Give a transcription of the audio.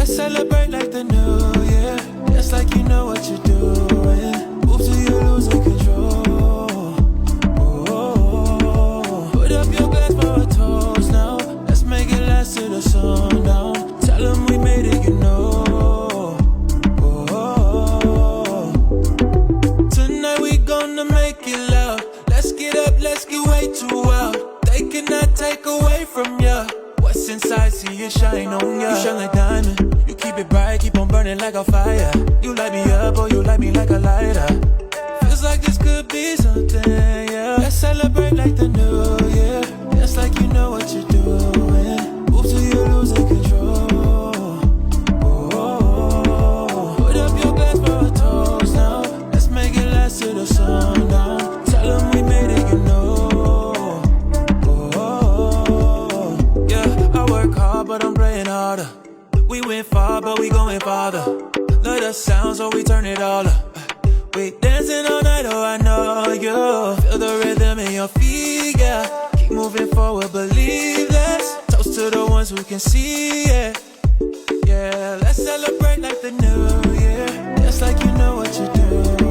Let's celebrate like the new year. Just like you know what you're doing. Move till you're losing control. Oh, put up your glass for a toast now. Let's make it last to the sundown. Tell them we made it, you know. Oh, tonight we gonna make it loud. Let's get up, let's get way too wild. They cannot take away from ya. What's inside, see it shine on ya. You shine like diamond. You keep it bright, keep on burning like a fire. You light me up, or you light me like a lighter. Feels like this could be something, yeah. Let's celebrate like the new year. Just like you know what you're doing. Move till you're losing control. Oh, put up your glass for a toast now. Let's make it last to the sundown. Tell them we made it, you know. But I'm praying harder. We went far, but we going farther. Love the sound, so we turn it all up. We dancing all night, oh I know you. Feel the rhythm in your feet, yeah. Keep moving forward, believe this. Toast to the ones who can see it. Yeah, let's celebrate like the new year. Just like you know what you're doing.